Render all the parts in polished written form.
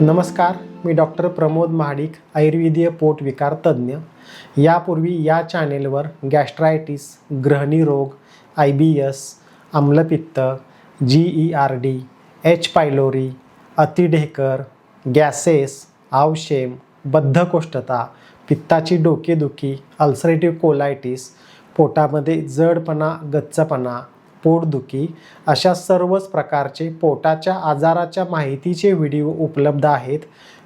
नमस्कार, मी डॉक्टर प्रमोद महाडिक, आयुर्वेदीय पोट विकार तज्ज्ञ। यापूर्वी या चॅनेलवर गॅस्ट्रायटिस, ग्रहणी रोग, IBS, आम्लपित्त, GERD, H पायलोरी, अतिढेकर, गॅसेस, आवशेम, बद्धकोष्ठता, पित्ताची डोकेदुखी, अल्सरेटिव्ह कोलायटिस, पोटामध्ये जडपणा, गच्चपणा, पोटदुखी अशा सर्वच प्रकारचे पोटाच्या आजाराच्या माहितीचे व्हिडिओ उपलब्ध आहेत।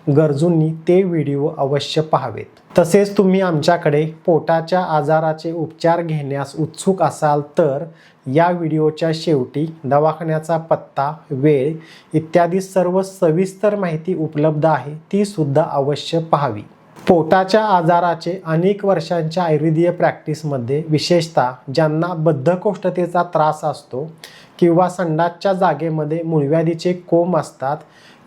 गरजूंनी ते व्हिडिओ अवश्य पाहावेत। तसेच तुम्ही आमच्याकडे पोटाच्या आजाराचे उपचार घेण्यास उत्सुक असाल तर या व्हिडिओच्या शेवटी दवाखान्याचा पत्ता, वेळ इत्यादी सर्व सविस्तर माहिती उपलब्ध आहे, ती सुद्धा अवश्य पाहावी। पोटाच्या आजाराचे अनेक वर्षांच्या आयुर्वेदीय प्रॅक्टिसमध्ये विशेषतः ज्यांना बद्धकोष्ठतेचा त्रास असतो किंवा संडासच्या जागेमध्ये मूळव्याधीचे कोंब असतात,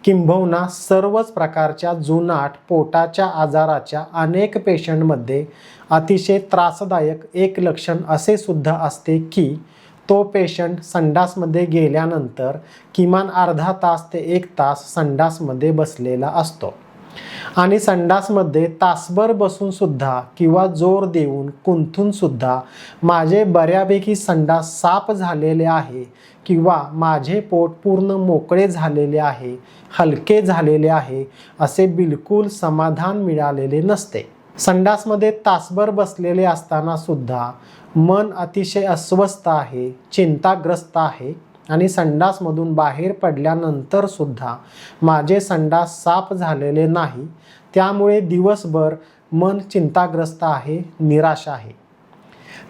किंबहुना सर्वच प्रकारच्या जुनाट पोटाच्या आजाराच्या अनेक पेशंटमध्ये अतिशय त्रासदायक एक लक्षण असे सुद्धा असते की तो पेशंट संडासमध्ये गेल्यानंतर किमान अर्धा तास ते 1 तास संडासमध्ये बसलेला असतो आणि संडासमध्ये तासभर बसून सुद्धा किंवा जोर देऊन कुंथून सुद्धा माझे बऱ्यापैकी संडास साफ झालेले आहे किंवा माझे पोट पूर्ण मोकळे झालेले आहे, हलके झालेले आहे असे बिलकुल समाधान मिळालेले नसते। संडासमध्ये तासभर बसलेले असताना सुद्धा मन अतिशय अस्वस्थ आहे, चिंताग्रस्त आहे आणि संडासमधून बाहेर पडल्यानंतर सुद्धा माझे संडास साफ झालेले नाही, त्यामुळे दिवसभर मन चिंताग्रस्त आहे, निराश आहे।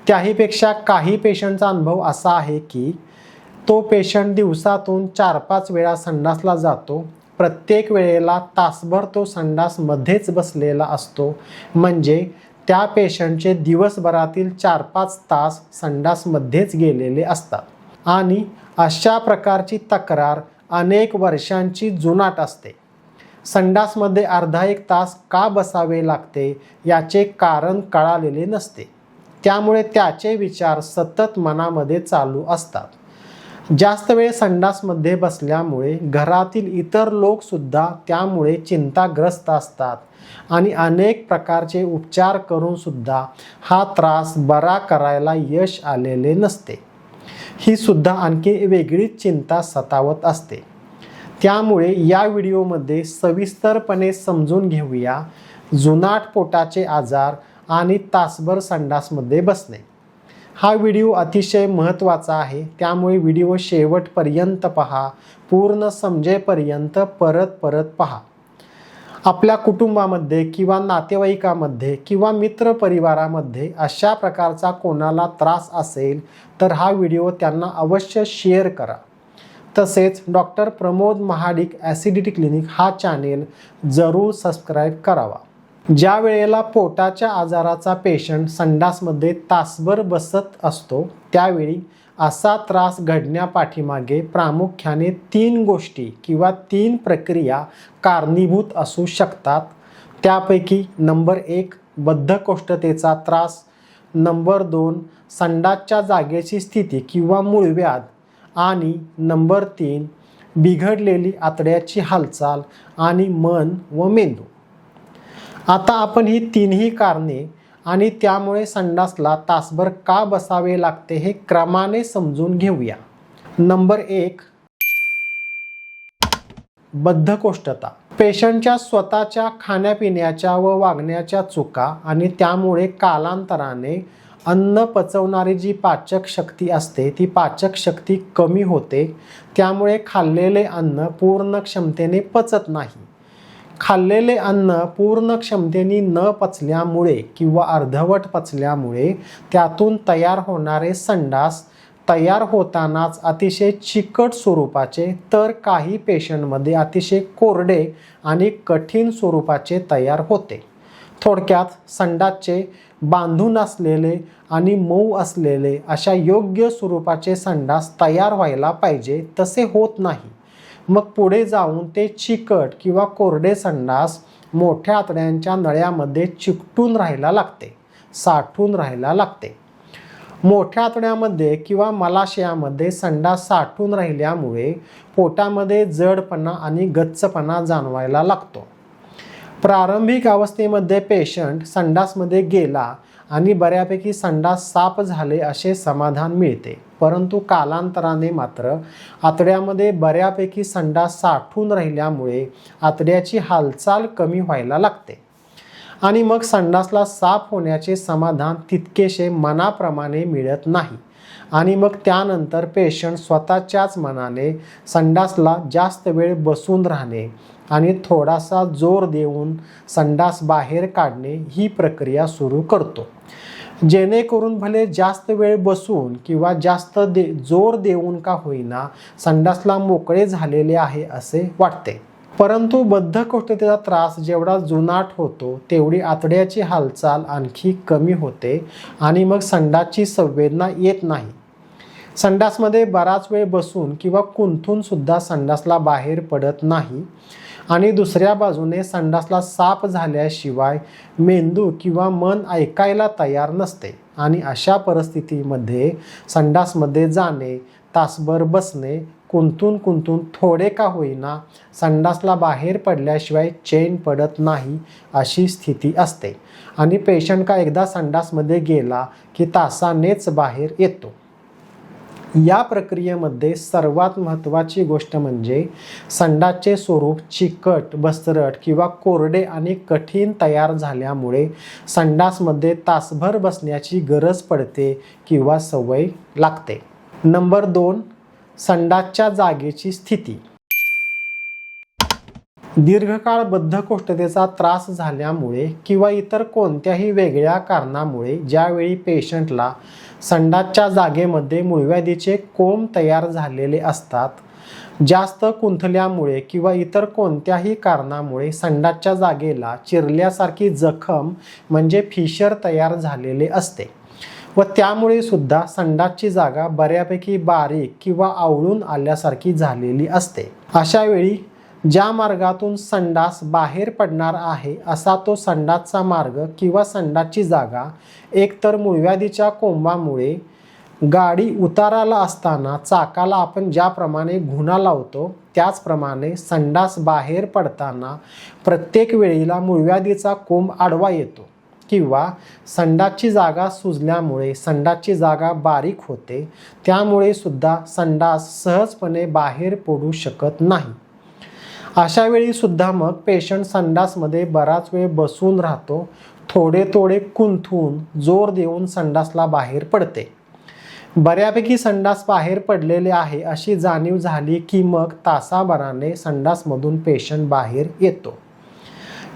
त्याहीपेक्षा काही पेशंटचा अनुभव असा आहे की तो पेशंट दिवसातून 4-5 वेळा संडासला जातो, प्रत्येक वेळेला तासभर तो संडासमध्येच बसलेला असतो, म्हणजे त्या पेशंटचे दिवसभरातील 4-5 तास संडासमध्येच गेलेले असतात आणि अशा प्रकारची तक्रार अनेक वर्षांची जुनाट असते। संडासमध्ये अर्धा 1 तास का बसावे लागते याचे कारण कळालेले नसते, त्यामुळे त्याचे विचार सतत मनामध्ये चालू असतात। जास्त वेळ संडासमध्ये बसल्यामुळे घरातील इतर लोकसुद्धा त्यामुळे चिंताग्रस्त असतात आणि अनेक प्रकारचे उपचार करून सुद्धा हा त्रास बरा करायला यश आलेले नसते। ही सुद्धा आणखी वेगळीच चिंता सतावत असते। त्यामुळे या व्हिडिओमध्ये सविस्तरपणे समजून घेऊया जुनाट पोटाचे आजार आणि तासभर संडासमध्ये बसणे। हा व्हिडिओ अतिशय महत्त्वाचा आहे, त्यामुळे व्हिडिओ शेवटपर्यंत पहा, पूर्ण समजेपर्यंत परत पहा। आपल्या कुटुंबामध्ये किंवा नातेवाईकामध्ये किंवा मित्रपरिवारामध्ये अशा प्रकारचा कोणाला त्रास असेल तर हा व्हिडिओ त्यांना अवश्य शेअर करा। तसेच doctor Pramod Mahadik acidity clinic हा चॅनेल जरूर सबस्क्राईब करावा। ज्या वेळेला पोटाच्या आजाराचा पेशंट संडासमध्ये तासभर बसत असतो त्यावेळी असा त्रास घडण्यापाठीमागे प्रामुख्याने 3 गोष्टी किंवा 3 प्रक्रिया कारणीभूत असू शकतात। त्यापैकी नंबर 1 बद्धकोष्ठतेचा त्रास, नंबर 2 संडासच्या जागेची स्थिती किंवा मूळव्याध आणि नंबर 3 बिघडलेली आतड्याची हालचाल आणि मन व मेंदू। आता आपण ही 3ही कारणे आणि त्यामुळे संडासला तासभर का बसावे लागते हे क्रमाने समजून घेऊया। नंबर 1 बद्धकोष्ठता। पेशंटच्या स्वतःच्या खाण्यापिण्याच्या व वागण्याच्या चुका आणि त्यामुळे कालांतराने अन्न पचवणारी जी पाचक शक्ती असते ती पाचक शक्ती कमी होते, त्यामुळे खाल्लेले अन्न पूर्ण क्षमतेने पचत नाही। खाल्लेले अन्न पूर्ण क्षमतेने न पचल्यामुळे किंवा अर्धवट पचल्यामुळे त्यातून तयार होणारे संडास तयार होतानाच अतिशय चिकट स्वरूपाचे तर काही पेशंटमध्ये अतिशय कोरडे आणि कठीण स्वरूपाचे तयार होते। थोडक्यात संडासचे बांधून असलेले आणि मऊ असलेले अशा योग्य स्वरूपाचे संडास तयार व्हायला पाहिजे तसे होत नाही। मग पुढे जाऊन ते चिकट किंवा कोरडे संडास मोठ्या आतड्यांच्या नळ्यामध्ये चिकटून राहायला लागते, साठून राहायला लागते। मोठ्या आतड्यामध्ये किंवा मलाशयामध्ये संडास साठून राहिल्यामुळे पोटामध्ये जडपणा आणि गच्चपणा जाणवायला लागतो. प्रारंभिक अवस्थेमध्ये पेशंट संडासमध्ये गेला आणि बऱ्यापैकी संडास साफ झाले असे समाधान मिळते, परंतु कालांतराने मात्र आतड्यामध्ये बऱ्यापैकी संडास साठून राहिल्यामुळे आतड्याची हालचाल कमी व्हायला लागते आणि मग संडासला साफ होण्याचे समाधान तितकेसे मनाप्रमाणे मिळत नाही आणि मग त्यानंतर पेशंट स्वतःच्याच मनाने संडासला जास्त वेळ बसून राहणे आणि थोडासा जोर देऊन संडास बाहेर काढणे ही प्रक्रिया सुरू करतो, जेणेकरून भले जास्त वेळ बसून किंवा जास्त जोर देऊन का होईना संडासला मोकळे झालेले आहे असे वाटते. परंतु बद्धकोष्ठतेचा त्रास जेवढा जुनाट होतो तेवढी आतड्याची हालचाल आणखी कमी होते आणि मग संडासची संवेदना येत नाही. संडासमध्ये बराच वेळ बसून किंवा कुंथून सुद्धा संडासला बाहेर पडत नाही आणि दुसऱ्या बाजूने संडासला साफ झाल्याशिवाय मेंदू किंवा मन ऐकायला तयार नसते आणि अशा परिस्थितीमध्ये संडासमध्ये जाणे, तासभर बसणे, कुंतून थोडे का होईना संडासला बाहेर पडल्याशिवाय चैन पडत नाही अशी स्थिती असते आणि पेशंट का एकदा संडासमध्ये गेला की तासानेच बाहेर येतो. या प्रक्रियेमध्ये सर्वात महत्त्वाची गोष्ट म्हणजे संडासचे स्वरूप चिकट, बस्तरट किंवा कोरडे आणि कठीण तयार झाल्यामुळे संडासमध्ये तासभर बसण्याची गरज पडते किंवा सवय लागते. नंबर 2, संडासच्या जागेची स्थिती. दीर्घकाळ बद्धकोष्ठतेचा त्रास झाल्यामुळे किंवा इतर कोणत्याही वेगळ्या कारणामुळे ज्यावेळी पेशंटला संडासच्या जागेमध्ये मूळव्याधीचे कोंब तयार झालेले असतात, जास्त कुंथल्यामुळे किंवा इतर कोणत्याही कारणामुळे संडासच्या जागेला चिरल्यासारखी जखम म्हणजे फिशर तयार झालेले असते व त्यामुळे सुद्धा संडासची जागा बऱ्यापैकी बारीक किंवा आवळून आल्यासारखी झालेली असते. अशा वेळी ज्या मार्गातून संडास बाहेर पडणार आहे असा तो संडासचा मार्ग किंवा संडासची जागा एकतर मूळव्याधीच्या कोंबामुळे गाडी उताराला असताना चाकाला आपण ज्याप्रमाणे घुणा लावतो त्याचप्रमाणे संडास बाहेर पडताना प्रत्येक वेळीला मूळव्याधीचा कोंब आडवा येतो किंवा संडासची जागा सुजल्यामुळे संडासची जागा बारीक होते, त्यामुळे सुद्धा संडास सहजपणे बाहेर पडू शकत नाही. अशा वेळी सुद्धा मग पेशंट संडासमध्ये बराच वेळ बसून राहतो, थोडे कुंथून जोर देऊन संडासला बाहेर पडते. बऱ्यापैकी संडास बाहेर पडलेले आहे अशी जाणीव झाली की मग तासाभराने संडासमधून पेशंट बाहेर येतो.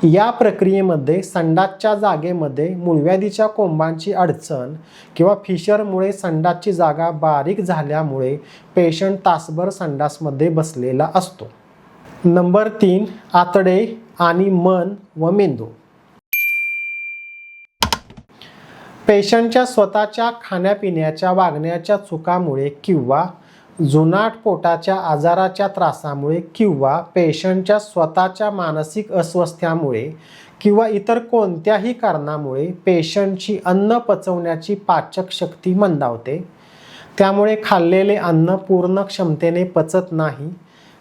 या प्रक्रियेमध्ये संडासच्या जागेमध्ये मूळव्याधीच्या कोंबांची अडचण किंवा फिशरमुळे संडासची जागा बारीक झाल्यामुळे पेशंट तासभर संडासमध्ये बसलेला असतो. नंबर 3, आतडे आणि मन व मेंदू. पेशंटच्या स्वतःच्या खाण्यापिण्याच्या वागण्याच्या चुकामुळे किंवा जुनाट पोटाच्या आजाराच्या त्रासामुळे किंवा पेशंटच्या स्वतःच्या मानसिक अस्वस्थ्यामुळे किंवा इतर कोणत्याही कारणामुळे पेशंटची अन्न पचवण्याची पाचक शक्ती मंदावते. त्यामुळे खाल्लेले अन्न पूर्ण क्षमतेने पचत नाही.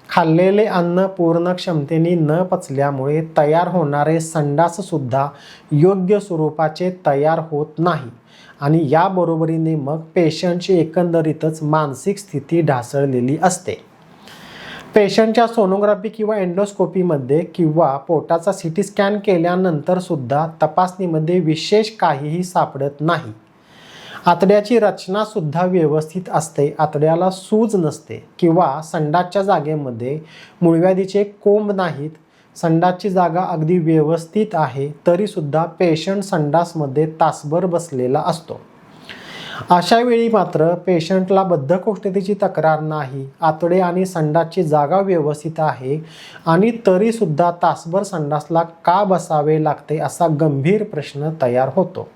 खाल्लेले अन्न पूर्ण क्षमतेने न पचल्यामुळे तयार होणारे संडाससुद्धा योग्य स्वरूपाचे तयार होत नाही आणि या बरोबरीने मग पेशंटची एकंदरीतच मानसिक स्थिती ढासळलेली असते. पेशंटच्या सोनोग्राफी किंवा एंडोस्कोपीमध्ये किंवा पोटाचा CT स्कॅन केल्यानंतर सुद्धा तपासणीमध्ये विशेष काहीही सापडत नाही. आतड्याची रचना सुद्धा व्यवस्थित असते, आतड्याला सूज नसते किंवा संडासच्या जागेमध्ये मूळव्याधीचे कोंब नाहीत, संडासची जागा अगदी व्यवस्थित आहे, तरी सुद्धा पेशंट संडासमध्ये तासभर बसलेला असतो. अशा वेळी मात्र पेशंटला बद्धकोष्ठतेची तक्रार नाही, आतडे आणि संडासची जागा व्यवस्थित आहे आणि तरी सुद्धा तासभर संडासला का बसावे लागते असा गंभीर प्रश्न तयार होतो.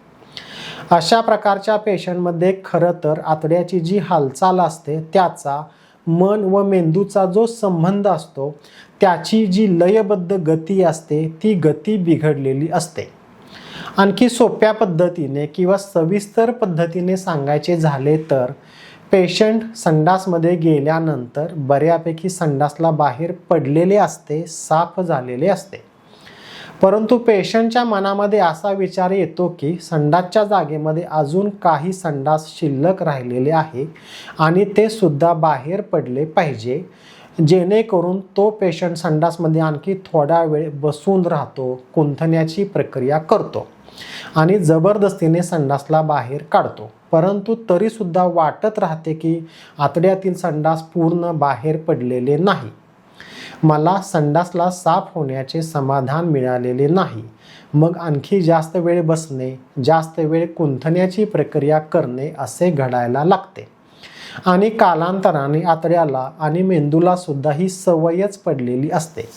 अशा प्रकारच्या पेशंटमध्ये खरं तर आतड्याची जी हालचाल असते त्याचा मन व मेंदूचा जो संबंध असतो त्याची जी लयबद्ध गती असते ती गती बिघडलेली असते आणखी सोप्या पद्धतीने किंवा सविस्तर पद्धतीने सांगायचे झाले तर पेशंट संडासमध्ये गेल्यानंतर बऱ्यापैकी संडासला बाहेर पडलेले असते, साफ झालेले असते. परंतु पेशंटच्या मनामध्ये असा विचार येतो की संडासच्या जागेमध्ये अजून काही संडास शिल्लक राहिलेले आहे आणि ते सुद्धा बाहेर पडले पाहिजे, जेणेकरून तो पेशंट संडासमध्ये आणखी थोडा वेळ बसून राहतो, कुंथण्याची प्रक्रिया करतो आणि जबरदस्तीने संडासला बाहेर काढतो. परंतु तरीसुद्धा वाटत राहते की आतड्यातील संडास पूर्ण बाहेर पडलेले नाही, मला संडासला साफ होण्याचे समाधान मिळालेले नाही. मग आणखी जास्त वेळ बसणे, जास्त वेळ कुंथण्याची प्रक्रिया करणे असे घडायला लागते आणि कालांतराने आतड्याला आणि मेंदूला सुद्धा ही सवयच पडलेली असते.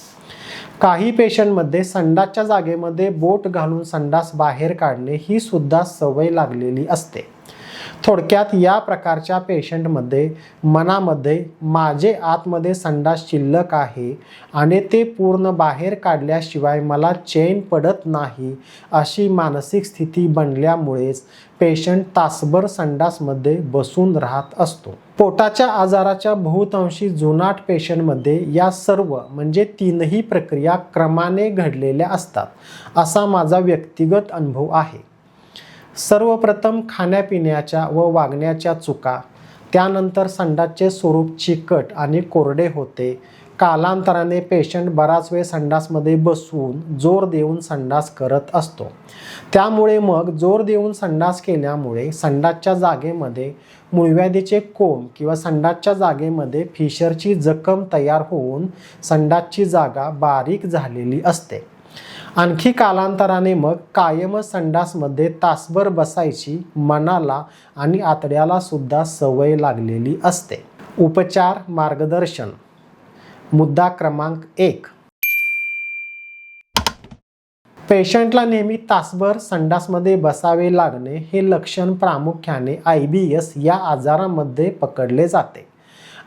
काही पेशंटमध्ये संडासच्या जागेमध्ये बोट घालून संडास बाहेर काढणे ही सुद्धा सवय लागलेली असते. थोडक्यात या प्रकारच्या पेशंटमध्ये मनामध्ये माझे आतमध्ये संडास शिल्लक आहे आणि ते पूर्ण बाहेर काढल्याशिवाय मला चैन पडत नाही, अशी मानसिक स्थिती बनल्यामुळेच पेशंट तासभर संडासमध्ये बसून राहत असतो. पोटाच्या आजाराच्या बहुतांशी जुनाट पेशंटमध्ये या सर्व म्हणजे तीनही प्रक्रिया क्रमाने घडलेल्या असतात, असा माझा व्यक्तिगत अनुभव आहे. सर्वप्रथम खाण्यापिण्याच्या व वागण्याच्या चुका, त्यानंतर संडासचे स्वरूप चिकट आणि कोरडे होते. कालांतराने पेशंट बराच वेळ संडासमध्ये बसून जोर देऊन संडास करत असतो. त्यामुळे मग जोर देऊन संडास केल्यामुळे संडासच्या जागेमध्ये मूळव्याधीचे कोंब किंवा संडासच्या जागेमध्ये फिशरची जखम तयार होऊन संडासची जागा बारीक झालेली असते. आणखी कालांतराने मग कायम संडासमध्ये तासभर बसायची मनाला आणि आतड्याला सुद्धा सवय लागलेली असते. उपचार मार्गदर्शन. मुद्दा क्रमांक 1. पेशंटला नेहमी तासभर संडासमध्ये बसावे लागणे हे लक्षण प्रामुख्याने IBS या आजारामध्ये पकडले जाते.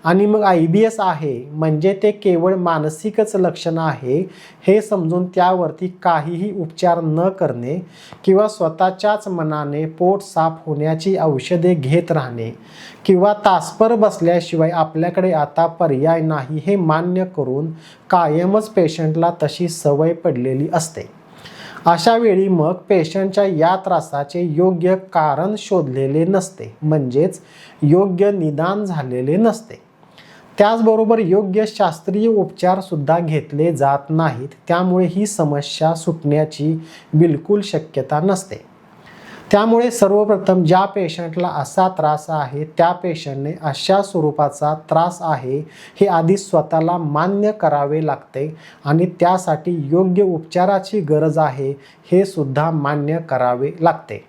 आणि मग IBS आहे म्हणजे ते केवळ मानसिकच लक्षण आहे हे समजून त्यावरती काहीही उपचार न करणे किंवा स्वतःच्याच मनाने पोट साफ होण्याची औषधे घेत राहणे किंवा तासभर बसल्याशिवाय आपल्याकडे आता पर्याय नाही हे मान्य करून कायमच पेशंटला तशी सवय पडलेली असते. अशा वेळी मग पेशंटच्या या त्रासाचे योग्य कारण शोधलेले नसते, म्हणजेच योग्य निदान झालेले नसते. त्याचबरोबर योग्य शास्त्रीय उपचार सुद्धा घेतले जात नाहीत, त्यामुळे ही समस्या सुटण्याची बिलकुल शक्यता नसते. त्यामुळे सर्वप्रथम ज्या पेशंटला असा त्रास आहे त्या पेशंटने अशा स्वरूपाचा त्रास आहे हे आधी स्वतःला मान्य करावे लागते आणि त्यासाठी योग्य उपचाराची गरज आहे हे सुद्धा मान्य करावे लागते.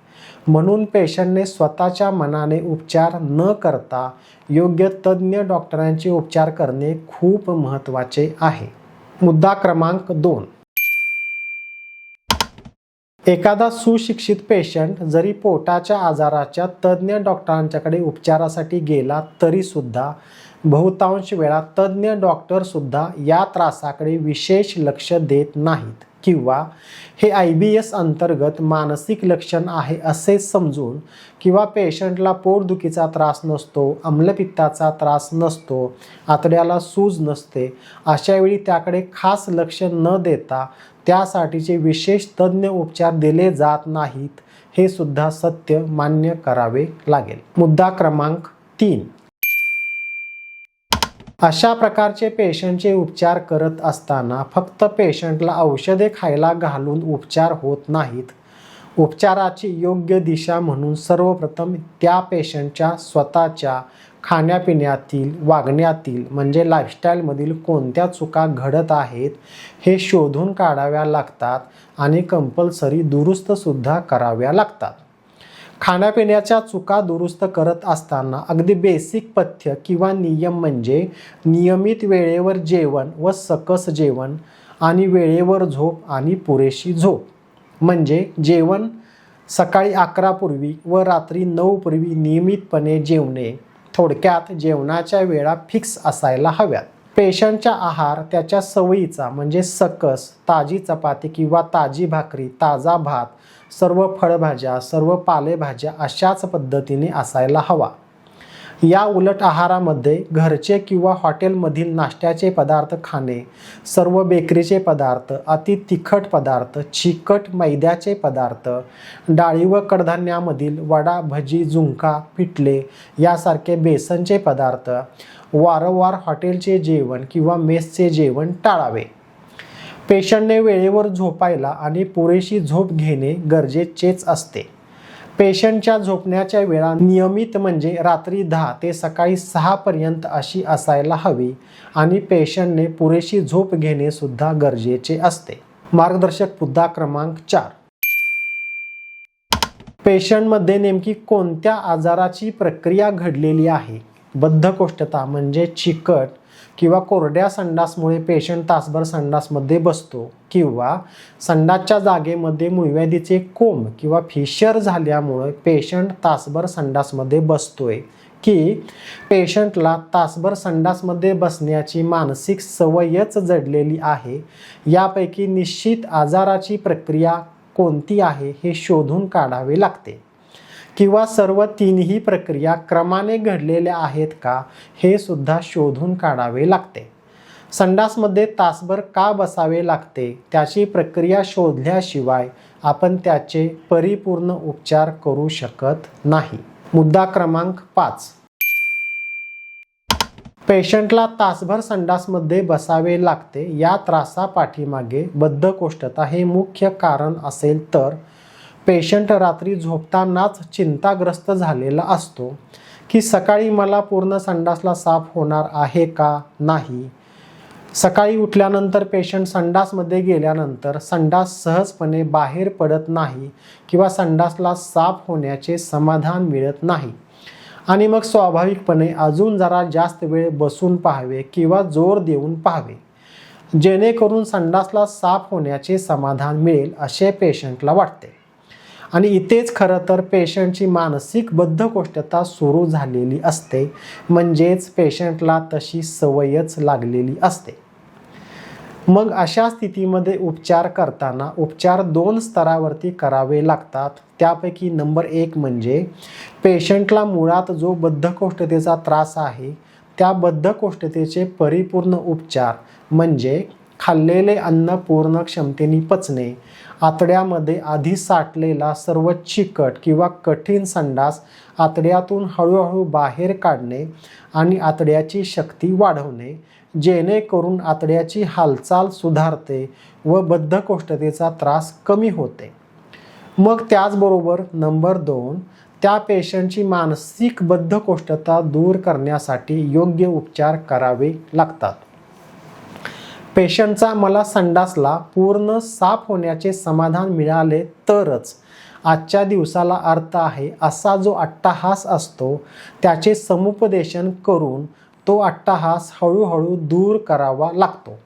म्हणून पेशंटने स्वतःच्या मनाने उपचार न करता योग्य तज्ज्ञ डॉक्टरांचे उपचार करणे खूप महत्त्वाचे आहे. मुद्दा क्रमांक 2. एखादा सुशिक्षित पेशंट जरी पोटाच्या आजाराच्या तज्ज्ञ डॉक्टरांच्याकडे उपचारासाठी गेला तरी सुद्धा बहुतांश वेळा तज्ज्ञ डॉक्टर सुद्धा या त्रासाकडे विशेष लक्ष देत नाहीत किंवा हे IBS अंतर्गत मानसिक लक्षण आहे असे समजून किंवा पेशंटला पोटदुखीचा त्रास नसतो, आम्लपित्ताचा त्रास नसतो, आतड्याला सूज नसते, अशावेळी त्याकडे खास लक्ष न देता त्यासाठीचे विशेष तज्ज्ञ उपचार दिले जात नाहीत हे सुद्धा सत्य मान्य करावे लागेल. मुद्दा क्रमांक 3. अशा प्रकारचे पेशंटचे उपचार करत असताना फक्त पेशंटला औषधे खायला घालून उपचार होत नाहीत. उपचाराची योग्य दिशा म्हणून सर्वप्रथम त्या पेशंटच्या स्वतःच्या खाण्यापिण्यातील, वागण्यातील म्हणजे लाईफस्टाईलमधील कोणत्या चुका घडत आहेत हे शोधून काढाव्या लागतात आणि कंपल्सरी दुरुस्तसुद्धा कराव्या लागतात. खाण्यापिण्याच्या चुका दुरुस्त करत असताना अगदी बेसिक पथ्य किंवा नियम म्हणजे नियमित वेळेवर जेवण व सकस जेवण आणि वेळेवर झोप आणि पुरेशी झोप. म्हणजे जेवण सकाळी 11 पूर्वी व रात्री 9 पूर्वी नियमितपणे जेवणे. थोडक्यात जेवणाच्या वेळा फिक्स असायला हव्यात. पेशंटचा आहार त्याच्या सवयीचा म्हणजे सकस, ताजी चपाती किंवा ताजी भाकरी, ताजा भात, सर्व फळभाज्या, सर्व पालेभाज्या अशाच पद्धतीने असायला हवा. या उलट आहारामध्ये घरचे किंवा हॉटेलमधील नाश्त्याचे पदार्थ खाणे, सर्व बेकरीचे पदार्थ, अति तिखट पदार्थ, चिकट मैद्याचे पदार्थ, डाळी व कडधान्यामधील वडा, भजी, झुणका, पिठले यासारखे बेसनचे पदार्थ, वारंवार हॉटेलचे जेवण किंवा मेसचे जेवण टाळावे. पेशंटने वेळेवर झोपायला आणि पुरेशी झोप घेणे गरजेचेच असते. पेशंटच्या झोपण्याच्या वेळा नियमित म्हणजे रात्री 10 ते सकाळी 6 पर्यंत अशी असायला हवी आणि पेशंटने पुरेशी झोप घेणे सुद्धा गरजेचे असते. मार्गदर्शक मुद्दा क्रमांक 4. पेशंटमध्ये नेमकी कोणत्या आजाराची प्रक्रिया घडलेली आहे? बद्धकोष्ठता म्हणजे चिकट किंवा कोरड्या संडासमुळे पेशंट तासभर संडासमध्ये बसतो, किंवा संडासच्या जागेमध्ये मूळव्याधीचे कोंब किंवा फिशर झाल्यामुळे पेशंट तासभर संडासमध्ये बसतोय, की पेशंटला तासभर संडासमध्ये बसण्याची मानसिक सवयच जडलेली आहे. यापैकी निश्चित आजाराची प्रक्रिया कोणती आहे हे शोधून काढावे लागते, किंवा सर्व तीनही प्रक्रिया क्रमाने घडलेल्या आहेत का हे सुद्धा शोधून काढावे लागते. संडासमध्ये तासभर का बसावे लागते त्याची प्रक्रिया शोधल्याशिवाय आपण त्याचे परिपूर्ण उपचार करू शकत नाही. मुद्दा क्रमांक 5. पेशंटला तासभर संडासमध्ये बसावे लागते या त्रासापाठीमागे बद्धकोष्ठता हे मुख्य कारण असेल तर पेशंट रात्री झोपतानाच चिंताग्रस्त झालेला असतो की सकाळी मला पूर्ण संडासला साफ होणार आहे का नाही. सकाळी उठल्यानंतर पेशंट संडासमध्ये गेल्यानंतर संडास सहजपणे बाहेर पडत नाही किंवा संडासला साफ होण्याचे समाधान मिळत नाही आणि मग स्वाभाविकपणे अजून जरा जास्त वेळ बसून पाहावे किंवा जोर देऊन पाहावे जेणेकरून संडासला साफ होण्याचे समाधान मिळेल असे पेशंटला वाटते. आणि इथेच खरं तर पेशंटची मानसिक बद्धकोष्ठता सुरू झालेली असते, म्हणजेच पेशंटला तशी सवयच लागलेली असते. मग अशा स्थितीमध्ये उपचार करताना उपचार 2 स्तरावरती करावे लागतात. त्यापैकी नंबर 1 म्हणजे पेशंटला मुळात जो बद्धकोष्ठतेचा त्रास आहे त्या बद्धकोष्ठतेचे परिपूर्ण उपचार म्हणजे खाल्लेले अन्न पूर्ण क्षमतेने पचणे, आतड्यामध्ये आधी साठलेला सर्व चिकट किंवा कठीण संडास आतड्यातून हळूहळू बाहेर काढणे आणि आतड्याची शक्ती वाढवणे जेणेकरून आतड्याची हालचाल सुधारते व बद्धकोष्ठतेचा त्रास कमी होते. मग त्याचबरोबर नंबर 2 त्या पेशंटची मानसिक बद्धकोष्ठता दूर करण्यासाठी योग्य उपचार करावे लागतात. पेशंटचा मला संडासला पूर्ण साफ होण्याचे समाधान मिळाले तरच आजच्या दिवसाला अर्थ आहे असा जो अट्टहास असतो त्याचे समुपदेशन करून तो अट्टहास हळूहळू दूर करावा लागतो.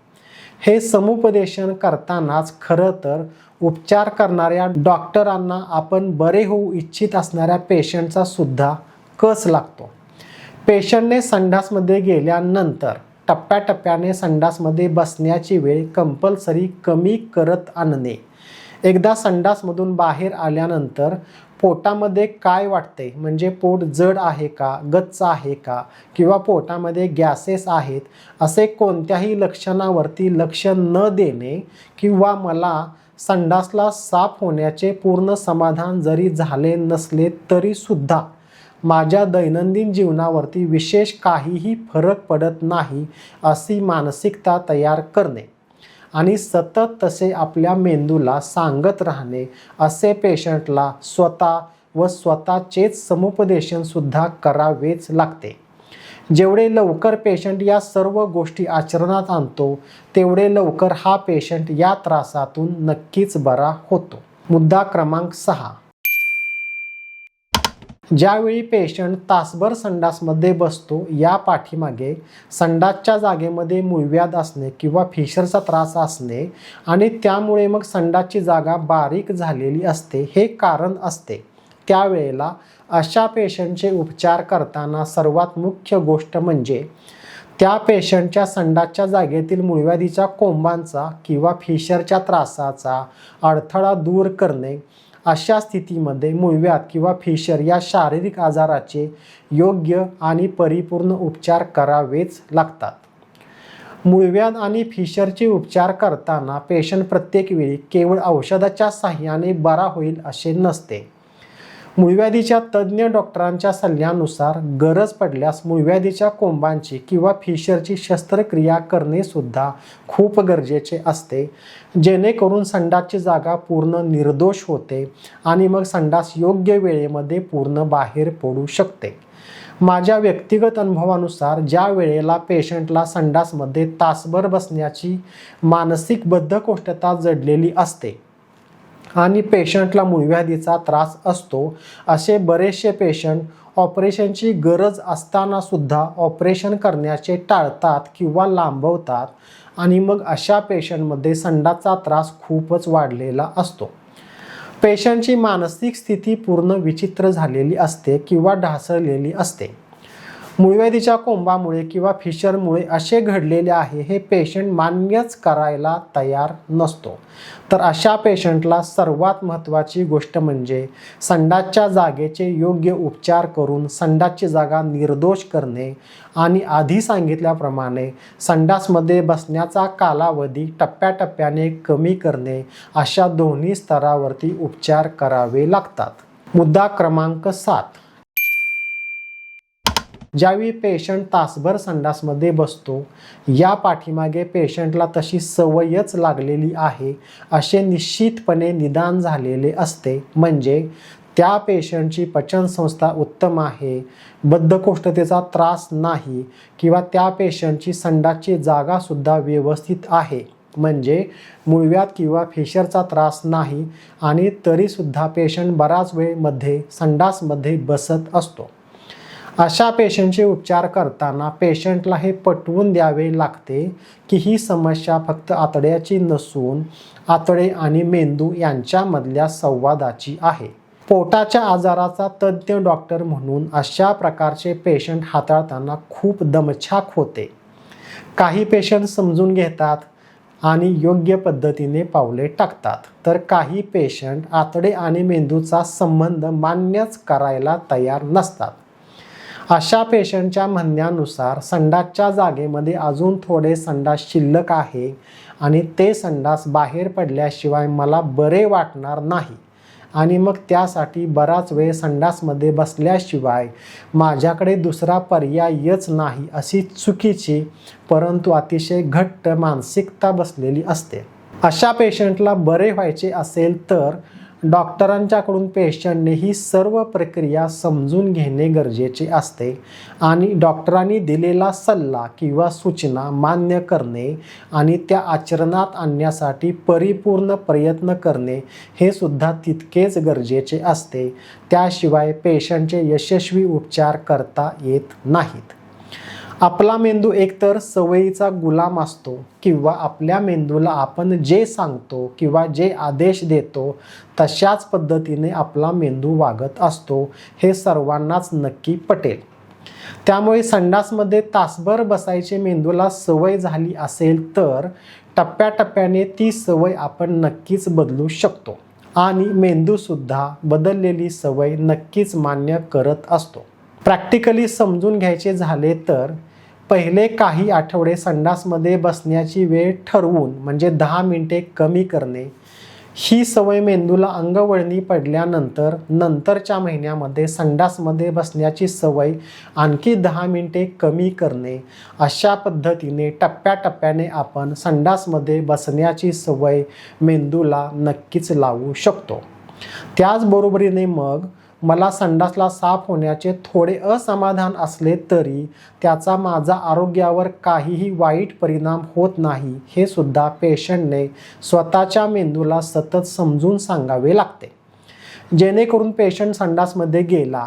हे समुपदेशन करतानाच खरं तर उपचार करणाऱ्या डॉक्टरांना आपण बरे होऊ इच्छित असणाऱ्या पेशंटचा सुद्धा कस लागतो. पेशंटने संडासमध्ये गेल्यानंतर टप्प्याटप्प्याने संडासमध्ये बसण्याची वेळ कंपल्सरी कमी करत आणणे. एकदा संडासमधून बाहेर आल्यानंतर पोटामध्ये काय वाटते म्हणजे पोट जड आहे का, गच्च आहे का किंवा पोटामध्ये गॅसेस आहेत असे कोणत्याही लक्षणावरती लक्ष न देणे किंवा मला संडासला साफ होण्याचे पूर्ण समाधान जरी झाले नसले तरी सुद्धा माझ्या दैनंदिन जीवनावरती विशेष काहीही फरक पडत नाही अशी मानसिकता तयार करणे आणि सतत तसे आपल्या मेंदूला सांगत राहणे असे पेशंटला स्वतः व स्वतःचेच समुपदेशन सुद्धा करावेच लागते. जेवढे लवकर पेशंट या सर्व गोष्टी आचरणात आणतो तेवढे लवकर हा पेशंट या त्रासातून नक्कीच बरा होतो. मुद्दा क्रमांक 6. ज्यावेळी पेशंट तासभर संडासमध्ये बसतो या पाठीमागे संडासच्या जागेमध्ये मूळव्याध असणे किंवा फिशरचा त्रास असणे आणि त्यामुळे मग संडासची जागा बारीक झालेली असते हे कारण असते. त्यावेळेला अशा पेशंटचे उपचार करताना सर्वात मुख्य गोष्ट म्हणजे त्या पेशंटच्या संडासच्या जागेतील मूळव्याधीच्या कोंबांचा किंवा फिशरच्या त्रासाचा अडथळा दूर करणे, अशा स्थितीमध्ये मूळव्याध किंवा फिशर या शारीरिक आजाराचे योग्य आणि परिपूर्ण उपचार करावेच लागतात. मूळव्याध आणि फिशरचे उपचार करताना पेशंट प्रत्येक वेळी केवळ औषधाच्या साहाय्याने बरा होईल असे नसते. मूळव्याधीच्या तज्ज्ञ डॉक्टरांच्या सल्ल्यानुसार गरज पडल्यास मूळव्याधीच्या कोंबांची किंवा फिशरची शस्त्रक्रिया करणे सुद्धा खूप गरजेचे असते, जेणेकरून संडासची जागा पूर्ण निर्दोष होते आणि मग संडास योग्य वेळेमध्ये पूर्ण बाहेर पडू शकते. माझ्या व्यक्तिगत अनुभवानुसार ज्या वेळेला पेशंटला संडासमध्ये तासभर बसण्याची मानसिक बद्धकोष्ठता जडलेली असते आणि पेशंटला मूळव्याधीचा त्रास असतो, असे बरेचसे पेशंट ऑपरेशनची गरज असताना सुद्धा ऑपरेशन करण्याचे टाळतात किंवा लांबवतात आणि मग अशा पेशंटमध्ये संडासचा त्रास खूपच वाढलेला असतो. पेशंटची मानसिक स्थिती पूर्ण विचित्र झालेली असते किंवा ढासळलेली असते. मूळव्याधीच्या कोंबामुळे किंवा फिशरमुळे असे घडलेले आहे हे पेशंट मान्यच करायला तयार नसतो. तर अशा पेशंटला सर्वात महत्त्वाची गोष्ट म्हणजे संडासच्या जागेचे योग्य उपचार करून संडासची जागा निर्दोष करणे आणि आधी सांगितल्याप्रमाणे संडासमध्ये बसण्याचा कालावधी टप्प्याटप्प्याने कमी करणे, अशा दोन्ही स्तरावरती उपचार करावे लागतात. मुद्दा क्रमांक 7. ज्यावेळी पेशंट तासभर संडासमध्ये बसतो, या पाठीमागे पेशंटला तशी सवयच लागलेली आहे असे निश्चितपणे निदान झालेले असते. म्हणजे त्या पेशंटची पचनसंस्था उत्तम आहे, बद्धकोष्ठतेचा त्रास नाही किंवा त्या पेशंटची संडासची जागासुद्धा व्यवस्थित आहे, म्हणजे मूळव्याध किंवा फिशरचा त्रास नाही आणि तरीसुद्धा पेशंट बराच वेळमध्ये संडासमध्ये बसत असतो. अशा पेशंटचे उपचार करताना पेशंटला हे पटवून द्यावे लागते की ही समस्या फक्त आतड्याची नसून आतडे आणि मेंदू यांच्यामधल्या संवादाची आहे. पोटाच्या आजाराचा तज्ज्ञ डॉक्टर म्हणून अशा प्रकारचे पेशंट हाताळताना खूप दमछाक होते. काही पेशंट समजून घेतात आणि योग्य पद्धतीने पावले टाकतात, तर काही पेशंट आतडे आणि मेंदूचा संबंध मान्यच करायला तयार नसतात. अशा पेशंटच्या म्हणण्यानुसार संडासच्या जागेमध्ये अजून थोडे संडास शिल्लक आहे आणि ते संडास बाहेर पडल्याशिवाय मला बरे वाटणार नाही आणि मग त्यासाठी बराच वेळ संडासमध्ये बसल्याशिवाय माझ्याकडे दुसरा पर्यायच नाही, अशी चुकीची परंतु अतिशय घट्ट मानसिकता बसलेली असते. अशा पेशंटला बरे व्हायचे असेल तर डॉक्टरांच्याकडून पेशंटने ही सर्व प्रक्रिया समजून घेणे गरजेचे असते आणि डॉक्टरांनी दिलेला सल्ला किंवा सूचना मान्य करणे आणि त्या आचरणात आणण्यासाठी परिपूर्ण प्रयत्न करणे हे सुद्धा तितकेच गरजेचे असते. त्याशिवाय पेशंटचे यशस्वी उपचार करता येत नाहीत. आपला मेंदू एकतर सवयीचा गुलाम असतो किंवा आपल्या मेंदूला आपण जे सांगतो किंवा जे आदेश देतो तशाच पद्धतीने आपला मेंदू वागत असतो, हे सर्वांनाच नक्की पटेल. त्यामुळे संडासमध्ये तासभर बसायची मेंदूला सवय झाली असेल तर टप्प्याटप्प्याने ती सवय आपण नक्कीच बदलू शकतो आणि मेंदूसुद्धा बदललेली सवय नक्कीच मान्य करत असतो. प्रॅक्टिकली समजून घ्यायचे झाले तर पहिले काही आठवडे संडासमध्ये बसण्याची वेळ ठरवून म्हणजे 10 मिनिटे कमी करणे, ही सवय मेंदूला अंगवळणी पडल्यानंतर नंतरच्या महिन्यामध्ये संडासमध्ये बसण्याची सवय आणखी 10 मिनिटे कमी करणे, अशा पद्धतीने टप्प्याटप्प्याने आपण संडासमध्ये बसण्याची सवय मेंदूला नक्कीच लावू शकतो. त्याचबरोबरीने मग मला संडासला साफ होण्याचे थोडे असमाधान असले तरी त्याचा माझा आरोग्यावर काहीही वाईट परिणाम होत नाही, हे सुद्धा पेशंटने स्वतःच्या मेंदूला सतत समजून सांगावे लागते, जेणेकरून पेशंट संडासमध्ये गेला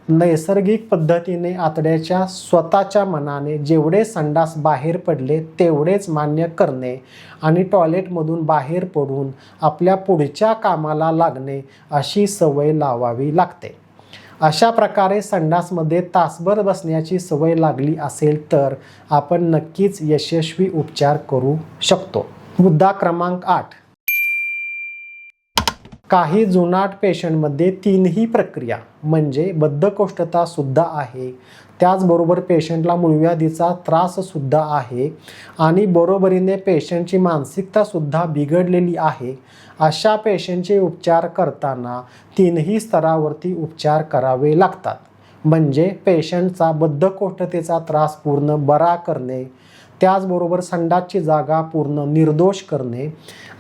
नैसर्गिक पद्धतीने आतड्याच्या स्वतःच्या मनाने जेवढे संडास बाहेर पडले तेवढेच मान्य करणे आणि टॉयलेटमधून बाहेर पडून आपल्या पुढच्या कामाला लागणे, अशी सवय लावावी लागते. अशा प्रकारे संडासमध्ये तासभर बसण्याची सवय लागली असेल तर आपण नक्कीच यशस्वी उपचार करू शकतो. मुद्दा क्रमांक 8. काही जुनाट पेशंटमध्ये तीनही प्रक्रिया म्हणजे बद्धकोष्ठता सुद्धा आहे, त्याचबरोबर पेशंटला मूळव्याधीचा त्राससुद्धा आहे आणि बरोबरीने पेशंटची मानसिकतासुद्धा बिघडलेली आहे. अशा पेशंटचे उपचार करताना तीनही स्तरावरती उपचार करावे लागतात. म्हणजे पेशंटचा बद्धकोष्ठतेचा त्रास पूर्ण बरा करणे, त्याचबरोबर संडासची जागा पूर्ण निर्दोष करणे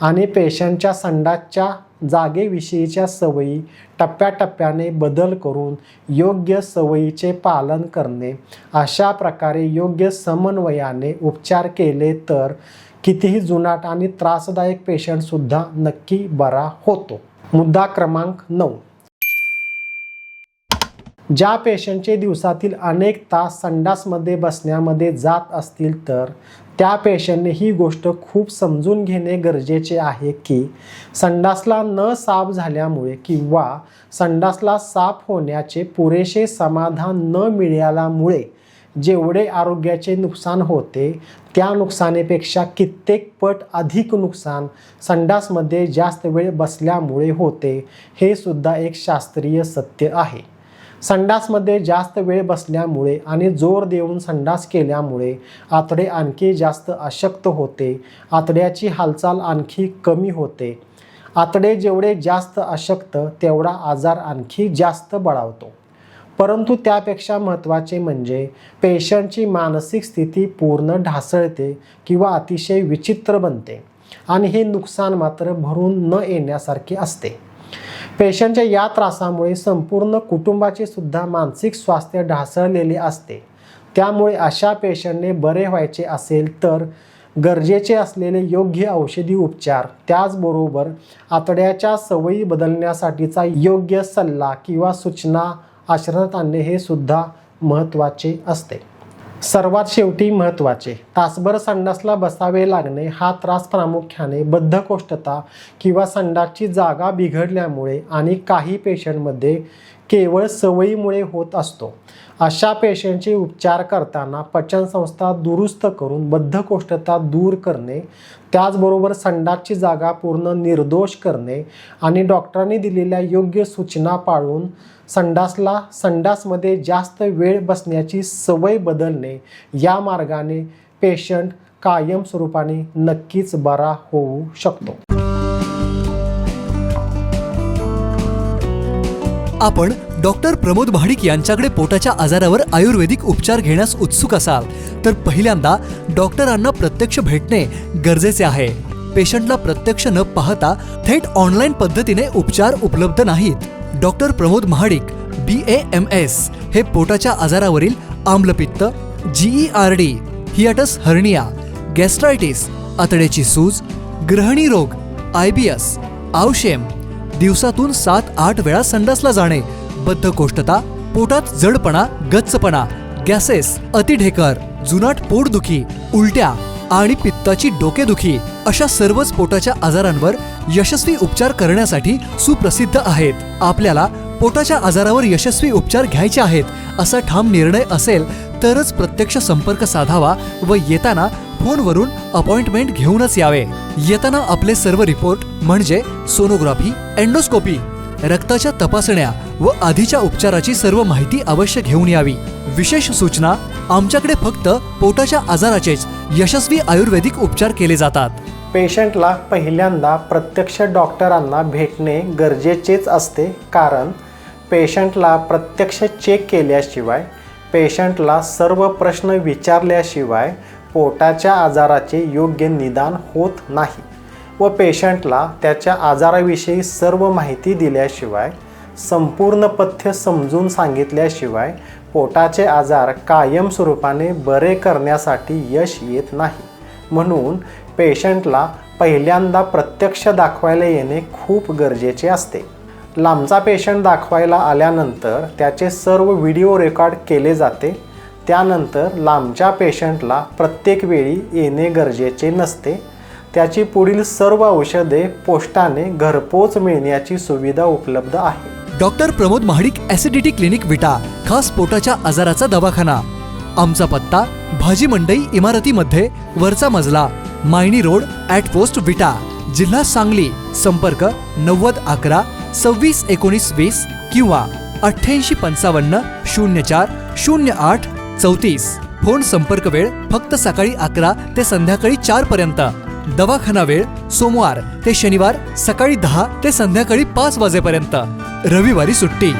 आणि पेशंटच्या संडासच्या जागेविषयीच्या सवयी टप्प्याटप्प्याने बदल करून योग्य सवयीचे पालन करणे. अशा प्रकारे योग्य समन्वयाने उपचार केले तर कितीही जुनाट आणि त्रासदायक पेशंटसुद्धा नक्की बरा होतो. मुद्दा क्रमांक 9. ज्या पेशंटचे दिवसातील अनेक तास संडासमध्ये बसण्यामध्ये जात असतील तर त्या पेशंटने ही गोष्ट खूप समजून घेणे गरजेचे आहे की संडासला न साफ झाल्यामुळे किंवा संडासला साफ होण्याचे पुरेसे समाधान न मिळाल्यामुळे जेवढे आरोग्याचे नुकसान होते त्या नुकसानीपेक्षा कित्येक पट अधिक नुकसान संडासमध्ये जास्त वेळ बसल्यामुळे होते. हे सुद्धा एक शास्त्रीय सत्य आहे. संडासमध्ये जास्त वेळ बसल्यामुळे आणि जोर देऊन संडास केल्यामुळे आतडे आणखी जास्त अशक्त होते, आतड्याची हालचाल आणखी कमी होते. आतडे जेवढे जास्त अशक्त तेवढा आजार आणखी जास्त बळावतो. परंतु त्यापेक्षा महत्त्वाचे म्हणजे पेशंटची मानसिक स्थिती पूर्ण ढासळते किंवा अतिशय विचित्र बनते आणि हे नुकसान मात्र भरून न येण्यासारखे असते. पेशंटच्या या त्रासामुळे संपूर्ण कुटुंबाचे सुद्धा मानसिक स्वास्थ्य ढासळलेले असते. त्यामुळे अशा पेशंटने बरे व्हायचे असेल तर गरजेचे असलेले योग्य औषधी उपचार, त्याचबरोबर आतड्याच्या सवयी बदलण्यासाठीचा योग्य सल्ला किंवा सूचना आचरणात आणणे हे सुद्धा महत्त्वाचे असते. सर्वात शेवटी महत्त्वाचे, तासभर संडासला बसावे लागणे हा त्रास प्रामुख्याने बद्धकोष्ठता किंवा संडासची जागा बिघडल्यामुळे आणि काही पेशंटमध्ये केवळ सवयीमुळे होत असतो. अशा पेशंटचे उपचार करताना पचनसंस्था दुरुस्त करून बद्धकोष्ठता दूर करणे, त्याचबरोबर संडासची जागा पूर्ण निर्दोष करणे आणि डॉक्टरांनी दिलेल्या योग्य सूचना पाळून संडासमध्ये जास्त वेळ बसण्याची सवय बदलणे, या मार्गाने पेशंट कायमस्वरूपाने नक्कीच बरा होऊ शकतो. आपण डॉक्टर प्रमोद महाडिक यांच्याकडे पोटाच्या आजारावर आयुर्वेदिक उपचार घेण्यास उत्सुक असाल तर पहिल्यांदा डॉक्टरांना प्रत्यक्ष भेटणे गरजेचे आहे. पेशंटला प्रत्यक्ष न पाहता थेट ऑनलाईन पद्धतीने उपचार उपलब्ध नाहीत. डॉक्टर प्रमोद महाडिक BAMS हे पोटाच्या आजारावरील आम्लपित्त, GERD, हियाटस हर्निया, गॅस्ट्रायटिस, आतड्याची सूज, ग्रहणी रोग, IBS, आवशेम, दिवसातून 7-8 वेळा संडासला जाणे, बद्धकोष्ठता, पोटात जडपणा, गच्चपणा, गॅसेस, अतिढेकर, जुनाट पोटदुखी, उलट्या आणि पित्ताची डोकेदुखी अशा सर्वच पोटाच्या आजारांवर यशस्वी उपचार करण्यासाठी सुप्रसिद्ध आहेत. आपल्याला पोटाच्या आजारावर यशस्वी उपचार घ्यायचे आहेत असा ठाम निर्णय असेल तरच प्रत्यक्ष संपर्क साधावा व येताना फोनवरून अपॉइंटमेंट घेऊनच यावे. येताना आपले सर्व रिपोर्ट म्हणजे सोनोग्राफी, एंडोस्कोपी, रक्ताच्या तपासण्या व आधीच्या उपचाराची सर्व माहिती अवश्य घेऊन यावी. विशेष सूचना, आमच्याकडे फक्त पोटाच्या आजाराचेच यशस्वी आयुर्वेदिक उपचार केले जातात. पेशंटला पहिल्यांदा प्रत्यक्ष डॉक्टरांना भेटणे गरजेचेच असते, कारण पेशंटला प्रत्यक्ष चेक केल्याशिवाय, पेशंटला सर्व प्रश्न विचारल्याशिवाय पोटाच्या आजाराचे योग्य निदान होत नाही व पेशंटला त्याच्या आजाराविषयी सर्व माहिती दिल्याशिवाय, संपूर्ण पथ्य समजून सांगितल्याशिवाय पोटाचे आजार कायमस्वरूपाने बरे करण्यासाठी यश येत नाही. म्हणून पेशंटला पहिल्यांदा प्रत्यक्ष दाखवायला येणे खूप गरजेचे असते. लांबचा पेशंट दाखवायला आल्यानंतर त्याचे सर्व व्हिडिओ रेकॉर्ड केले जाते. त्यानंतर लांबच्या पेशंटला प्रत्येक वेळी येणे गरजेचे नसते. त्याची पुढील सर्व औषधे पोस्टाने घरपोच मिळण्याची सुविधा उपलब्ध आहे. Doctor Pramod Mahadik acidity clinic विटा, खास पोटाच्या आजाराचा दवाखाना. आमचा पत्ता भाजी मंडई इमारतीमध्ये वरचा मजला, मायनी रोड, ॲट पोस्ट विटा, जिल्हा सांगली. संपर्क 90 11 26 19 20 किंवा 88 55 04 08 34. फोन संपर्क वेळ फक्त सकाळी 11 ते संध्याकाळी 4 पर्यंत. दवाखाना वेळ सोमवार ते शनिवार सकाळी 10 ते संध्याकाळी 5 वाजेपर्यंत. रविवारी सुट्टी.